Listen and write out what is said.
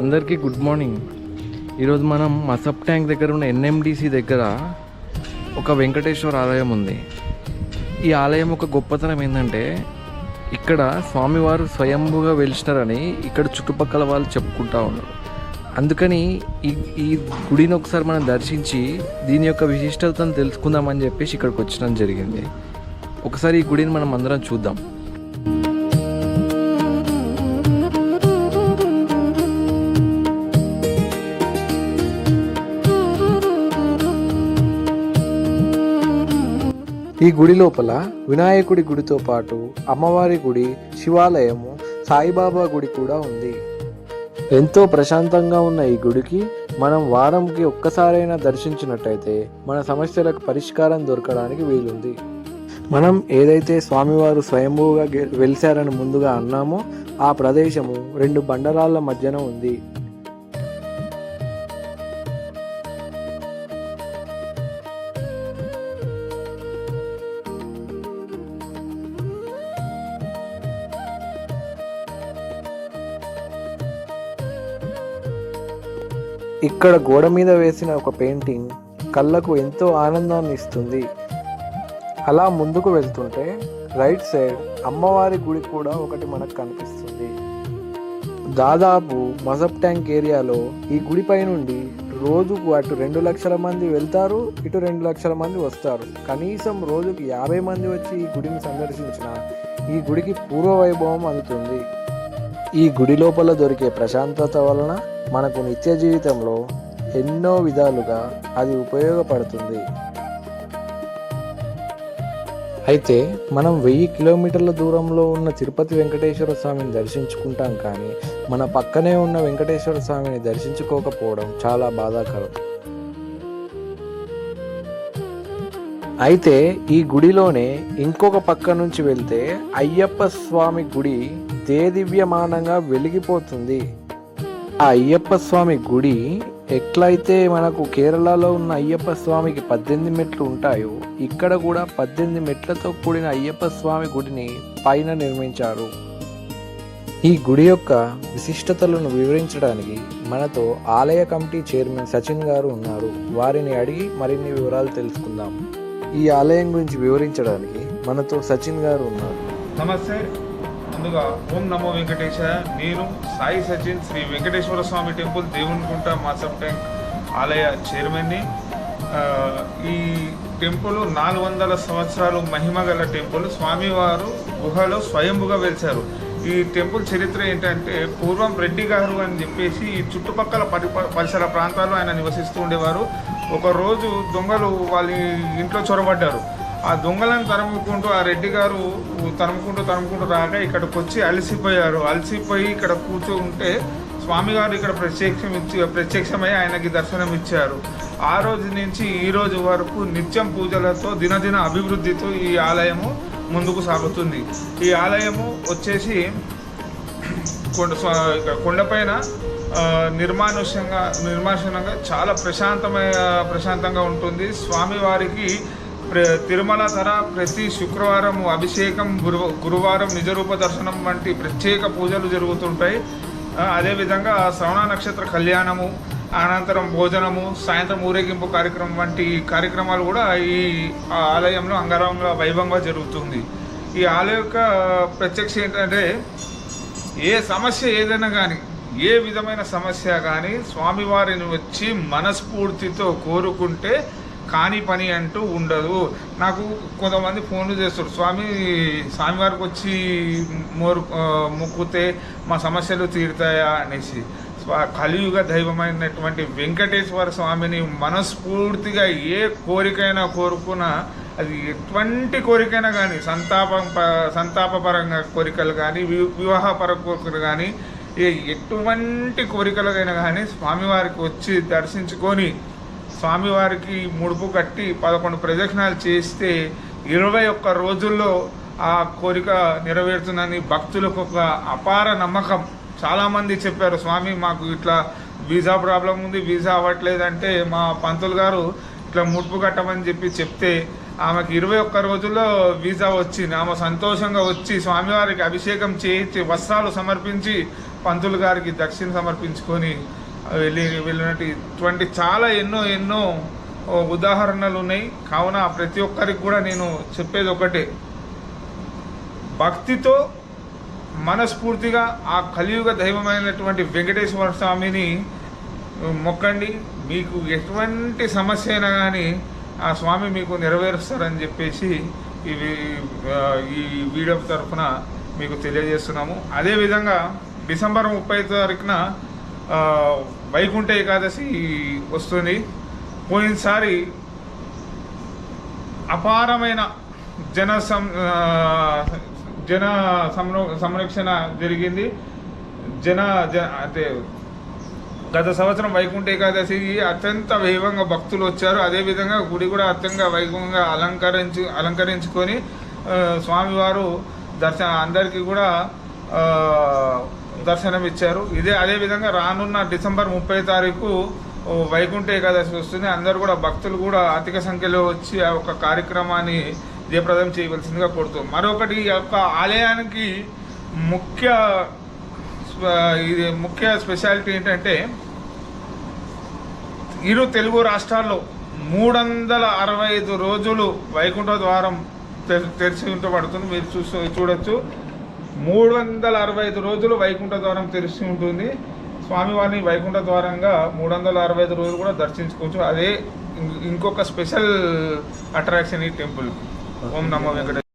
అందరికీ good morning. ఈరోజు మనం మసప్ ట్యాంక్ దగ్గర ఉన్న ఎన్ఎండిసి దగ్గర ఒక వెంకటేశ్వర ఆలయం ఉంది. ఈ ఆలయం ఒక గొప్పతనం ఏంటంటే ఇక్కడ స్వామివారు స్వయంభుగా వెలిసినారని ఇక్కడ చుట్టుపక్కల వాళ్ళు చెప్పుకుంటా ఉన్నారు. అందుకని ఈ గుడిని ఒకసారి మనం దర్శించి దీని యొక్క విశిష్టతను తెలుసుకుందామని చెప్పేసి ఇక్కడికి వచ్చడం జరిగింది. ఒకసారి ఈ గుడిని మనం అందరం చూద్దాం. ఈ గుడి లోపల వినాయకుడి గుడితో పాటు అమ్మవారి గుడి, శివాలయము, సాయిబాబా గుడి కూడా ఉంది. ఎంతో ప్రశాంతంగా ఉన్న ఈ గుడికి మనం వారంకి ఒక్కసారైనా దర్శించినట్టయితే మన సమస్యలకు పరిష్కారం దొరకడానికి వీలుంది. మనం ఏదైతే స్వామివారు స్వయంభూగా వెలిశారని ముందుగా అన్నామో ఆ ప్రదేశము 2 బండరాళ్ళ మధ్యన ఉంది. ఇక్కడ గోడ మీద వేసిన ఒక పెయింటింగ్ కళ్ళకు ఎంతో ఆనందాన్ని ఇస్తుంది. అలా ముందుకు వెళ్తుంటే రైట్ సైడ్ అమ్మవారి గుడి కూడా ఒకటి మనకు కనిపిస్తుంది. దాదాపు మసప్ ట్యాంక్ ఏరియాలో ఈ గుడిపై నుండి రోజుకు అటు 2 లక్షల మంది వెళ్తారు, ఇటు 2 లక్షల మంది వస్తారు. కనీసం రోజుకి 50 మంది వచ్చి ఈ గుడిని సందర్శించిన ఈ గుడికి పూర్వ వైభవం అందుతుంది. ఈ గుడి లోపల దొరికే ప్రశాంతత వలన మనకు నిత్య జీవితంలో ఎన్నో విధాలుగా అది ఉపయోగపడుతుంది. అయితే మనం 1000 కిలోమీటర్ల దూరంలో ఉన్న తిరుపతి వెంకటేశ్వర స్వామిని దర్శించుకుంటాం, కానీ మన పక్కనే ఉన్న వెంకటేశ్వర స్వామిని దర్శించుకోకపోవడం చాలా బాధాకరం. అయితే ఈ గుడిలోనే ఇంకొక పక్క నుంచి వెళ్తే అయ్యప్ప స్వామి గుడి దేదివ్యమానంగా వెలిగిపోతుంది. ఆ అయ్యప్ప స్వామి గుడి ఎట్లయితే మనకు కేరళలో ఉన్న అయ్యప్ప స్వామికి 18 మెట్లు ఉంటాయో ఇక్కడ కూడా 18 మెట్లతో కూడిన అయ్యప్ప స్వామి గుడిని పైన నిర్మించారు. ఈ గుడి యొక్క విశిష్టతలను వివరించడానికి మనతో ఆలయ కమిటీ చైర్మన్ సచిన్ గారు ఉన్నారు. వారిని అడిగి మరిన్ని వివరాలు తెలుసుకుందాం. ఈ ఆలయం గురించి వివరించడానికి మనతో సచిన్ గారు ఉన్నారు. నమస్తే. ముందుగా ఓం నమో వెంకటేశ. నేను సాయి సచిన్, శ్రీ వెంకటేశ్వర స్వామి టెంపుల్ దేవునికుంట మసప్ ట్యాంక్ ఆలయ చైర్మన్ని. ఈ టెంపుల్ 400 సంవత్సరాలు మహిమ గల టెంపుల్. స్వామివారు గుహలో స్వయంభుగా వెలిశారు. ఈ టెంపుల్ చరిత్ర ఏంటంటే పూర్వం రెడ్డి గారు అని చెప్పేసి ఈ చుట్టుపక్కల పరిసర ప్రాంతాల్లో ఆయన నివసిస్తూ ఉండేవారు. ఒకరోజు దొంగలు వాళ్ళ ఇంట్లో చొరబడ్డారు. ఆ దొంగలను తరుముకుంటూ ఆ రెడ్డి గారు తరుముకుంటూ రాగా ఇక్కడికి వచ్చి అలసిపోయి ఇక్కడ కూర్చుంటే స్వామివారు ఇక్కడ ప్రత్యక్షమై ఆయనకి దర్శనం ఇచ్చారు. ఆ రోజు నుంచి ఈ రోజు వరకు నిత్యం పూజలతో దినదిన అభివృద్ధితో ఈ ఆలయము ముందుకు సాగుతుంది. ఈ ఆలయము వచ్చేసి కొండపైన నిర్మానుష్యంగా చాలా ప్రశాంతంగా ఉంటుంది. స్వామివారికి తిరుమల ధర ప్రతి శుక్రవారం అభిషేకం, గురువారం నిజరూప దర్శనం వంటి ప్రత్యేక పూజలు జరుగుతుంటాయి. అదేవిధంగా శ్రవణ నక్షత్ర కళ్యాణము, అనంతరం భోజనము, సాయంత్రం ఊరేగింపు కార్యక్రమం వంటి కార్యక్రమాలు కూడా ఈ ఆలయంలో అంగరంగ వైభవంగా జరుగుతుంది. ఈ ఆలయం యొక్క ప్రత్యక్ష ఏంటంటే ఏ సమస్య ఏదైనా కానీ, ఏ విధమైన సమస్య కానీ స్వామివారిని వచ్చి మనస్ఫూర్తితో కోరుకుంటే కాని పని అంటూ ఉండదు. నాకు కొంతమంది ఫోన్లు చేస్తారు, స్వామివారికి వచ్చి మొక్కుతే మా సమస్యలు తీరుతాయా అనేసి. కలియుగ దైవమైనటువంటి వెంకటేశ్వర స్వామిని మనస్ఫూర్తిగా ఏ కోరికైనా కోరుకున్నా, అది ఎటువంటి కోరికైనా కానీ, సంతాపపరంగా కోరికలు కానీ, వివాహపర కోరికలు కానీ, ఎటువంటి కోరికలకైనా కానీ స్వామివారికి వచ్చి దర్శించుకొని స్వామివారికి ముడుపు కట్టి 11 ప్రదక్షిణాలు చేస్తే 21 రోజుల్లో ఆ కోరిక నెరవేరుతుందని భక్తులకు ఒక అపార నమ్మకం. చాలామంది చెప్పారు, స్వామి మాకు ఇట్లా వీసా ప్రాబ్లం ఉంది, వీసా అవ్వట్లేదంటే మా పంతులు గారు ఇట్లా ముడుపు కట్టమని చెప్తే ఆమెకి 21 రోజుల్లో వీసా వచ్చింది. ఆమె సంతోషంగా వచ్చి స్వామివారికి అభిషేకం చేయించి వస్త్రాలు సమర్పించి పంతులు గారికి దక్షిణ సమర్పించుకొని వెళ్ళినటువంటి చాలా ఎన్నో ఉదాహరణలు ఉన్నాయి. కావున ప్రతి ఒక్కరికి కూడా నేను చెప్పేది ఒకటే, భక్తితో మనస్ఫూర్తిగా ఆ కలియుగ దైవమైనటువంటి వెంకటేశ్వర స్వామిని మొక్కండి. మీకు ఎటువంటి సమస్య అయినా కానీ ఆ స్వామి మీకు నెరవేరుస్తారని చెప్పేసి ఈ వీడియో తరఫున మీకు తెలియజేస్తున్నాము. అదేవిధంగా డిసెంబర్ 30 తారీఖున వైకుంఠ ఏకాదశి వస్తుంది. పోయినసారి అపారమైన జన సంరక్షణ జరిగింది. అంటే గత సంవత్సరం వైకుంఠ ఏకాదశికి అత్యంత వైభవంగా భక్తులు వచ్చారు. అదేవిధంగా గుడి కూడా అత్యంత వైభవంగా అలంకరించుకొని స్వామివారు అందరికీ కూడా దర్శనం ఇచ్చారు. అదేవిధంగా రానున్న డిసెంబర్ 30 తారీఖు వైకుంఠ ఏకాదశి వస్తుంది. అందరూ కూడా భక్తులు కూడా అధిక సంఖ్యలో వచ్చి ఆ ఒక కార్యక్రమాన్ని జయప్రదం చేయవలసిందిగా కోరుతాం. మరొకటి ఈ యొక్క ఆలయానికి ముఖ్య స్పెషాలిటీ ఏంటంటే, ఇరు తెలుగు రాష్ట్రాల్లో 365 రోజులు వైకుంఠ ద్వారం తెరిచి ఉంటబడుతుంది. మీరు చూడొచ్చు, 365 రోజులు వైకుంఠ ద్వారం తెరిచి ఉంటుంది. స్వామివారిని వైకుంఠ ద్వారంగా 365 రోజులు కూడా దర్శించుకోవచ్చు. అదే ఇంకొక స్పెషల్ అట్రాక్షన్ ఈ టెంపుల్. ఓం నమో వెంకటేశ్వర.